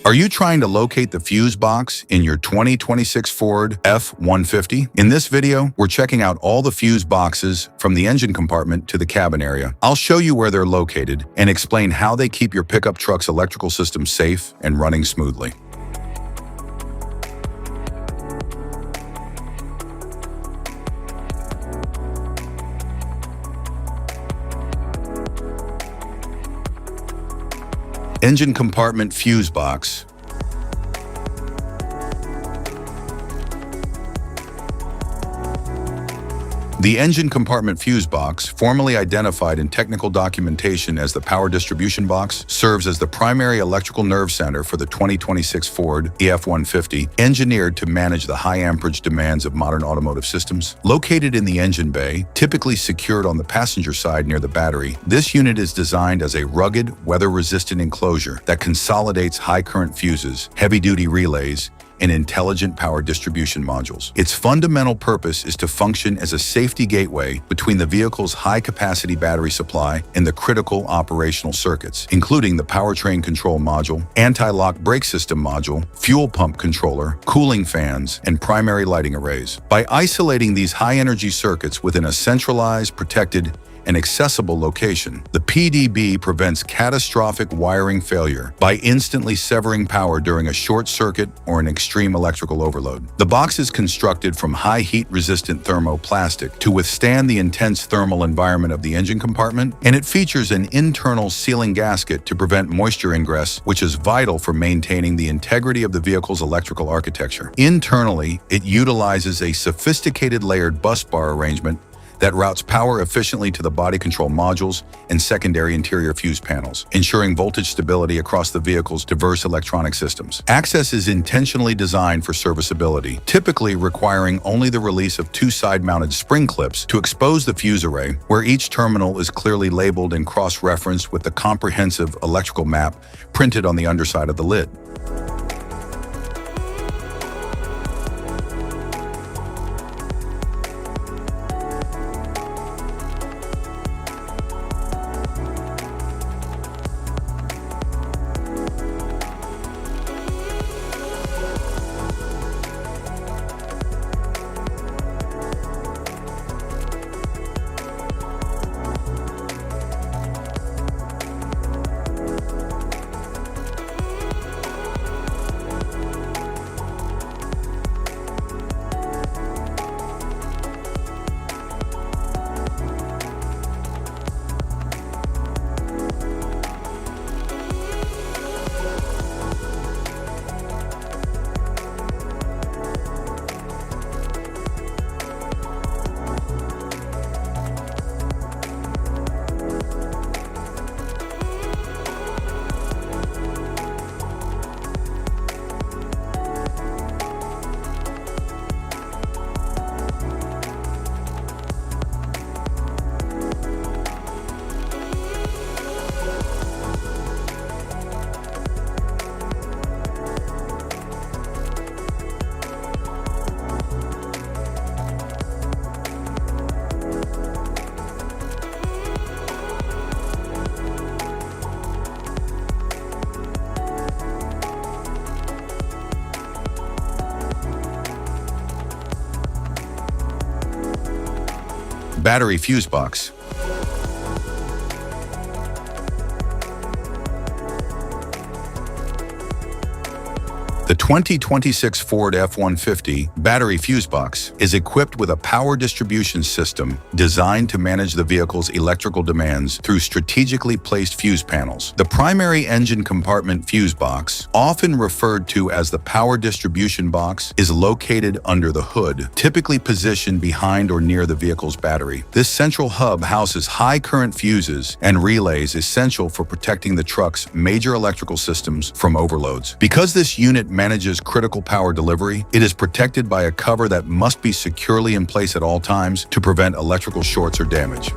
Are you trying to locate the fuse box in your 2026 Ford F-150? In this video, we're checking out all the fuse boxes from the engine compartment to the cabin area. I'll show you where they're located and explain how they keep your pickup truck's electrical system safe and running smoothly. Engine compartment fuse box. The engine compartment fuse box, formerly identified in technical documentation as the power distribution box, serves as the primary electrical nerve center for the 2026 Ford F-150, engineered to manage the high amperage demands of modern automotive systems. Located in the engine bay, typically secured on the passenger side near the battery, this unit is designed as a rugged, weather-resistant enclosure that consolidates high-current fuses, heavy-duty relays, and intelligent power distribution modules. Its fundamental purpose is to function as a safety gateway between the vehicle's high-capacity battery supply and the critical operational circuits, including the powertrain control module, anti-lock brake system module, fuel pump controller, cooling fans, and primary lighting arrays. By isolating these high-energy circuits within a centralized, protected, and accessible location, the PDB prevents catastrophic wiring failure by instantly severing power during a short circuit or an extreme electrical overload. The box is constructed from high heat-resistant thermoplastic to withstand the intense thermal environment of the engine compartment, and it features an internal sealing gasket to prevent moisture ingress, which is vital for maintaining the integrity of the vehicle's electrical architecture. Internally, it utilizes a sophisticated layered bus bar arrangement that routes power efficiently to the body control modules and secondary interior fuse panels, ensuring voltage stability across the vehicle's diverse electronic systems. Access is intentionally designed for serviceability, typically requiring only the release of two side-mounted spring clips to expose the fuse array, where each terminal is clearly labeled and cross-referenced with the comprehensive electrical map printed on the underside of the lid. Battery fuse box. The 2026 Ford F-150 battery fuse box is equipped with a power distribution system designed to manage the vehicle's electrical demands through strategically placed fuse panels. The primary engine compartment fuse box, often referred to as the power distribution box, is located under the hood, typically positioned behind or near the vehicle's battery. This central hub houses high current fuses and relays essential for protecting the truck's major electrical systems from overloads. Because this unit manages critical power delivery, it is protected by a cover that must be securely in place at all times to prevent electrical shorts or damage.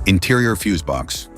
Interior fuse box.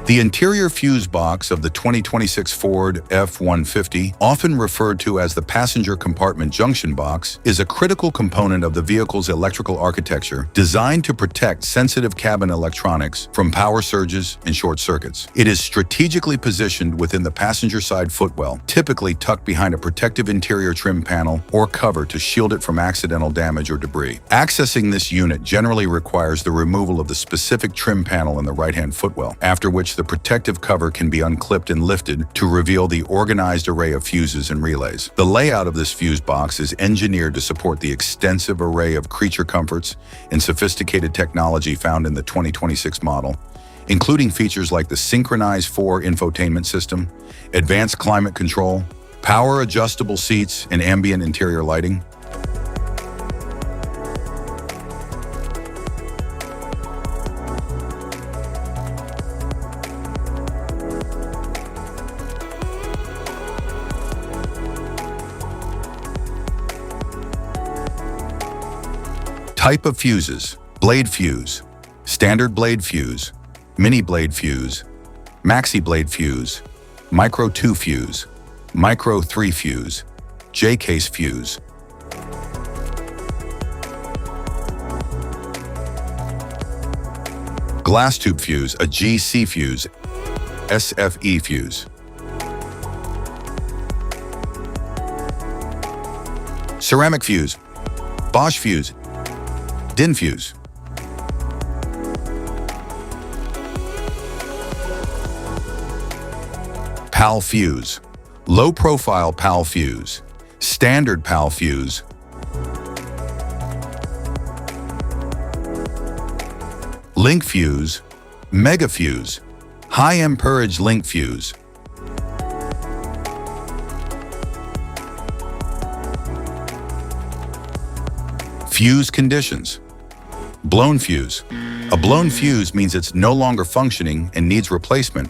The interior fuse box of the 2026 Ford F-150, often referred to as the passenger compartment junction box, is a critical component of the vehicle's electrical architecture designed to protect sensitive cabin electronics from power surges and short circuits. It is strategically positioned within the passenger side footwell, typically tucked behind a protective interior trim panel or cover to shield it from accidental damage or debris. Accessing this unit generally requires the removal of the specific trim panel in the right-hand footwell, after which the protective cover can be unclipped and lifted to reveal the organized array of fuses and relays. The layout of this fuse box is engineered to support the extensive array of creature comforts and sophisticated technology found in the 2026 model, including features like the synchronized 4 infotainment system, advanced climate control, power adjustable seats, and ambient interior lighting. Type of fuses: blade fuse, standard blade fuse, mini blade fuse, maxi blade fuse, micro 2 fuse, micro 3 fuse, J-case fuse. Glass tube fuse, a GC fuse, SFE fuse. Ceramic fuse, Bosch fuse, DIN fuse. PAL fuse, low profile PAL fuse, standard PAL fuse, link fuse, mega fuse, high amperage link fuse. Fuse conditions. Blown fuse. A blown fuse means it's no longer functioning and needs replacement,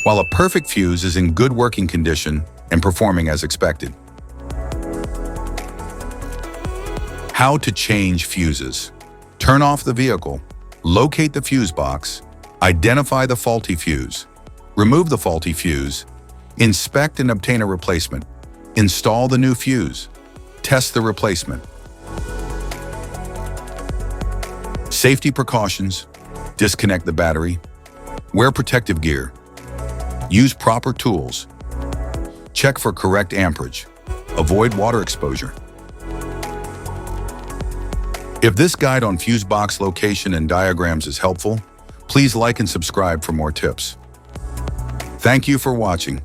while a perfect fuse is in good working condition and performing as expected. How to change fuses. Turn off the vehicle, locate the fuse box, identify the faulty fuse, remove the faulty fuse, inspect and obtain a replacement, install the new fuse, test the replacement. Safety precautions: disconnect the battery, wear protective gear, use proper tools, check for correct amperage, avoid water exposure. If this guide on fuse box location and diagrams is helpful, please like and subscribe for more tips. Thank you for watching.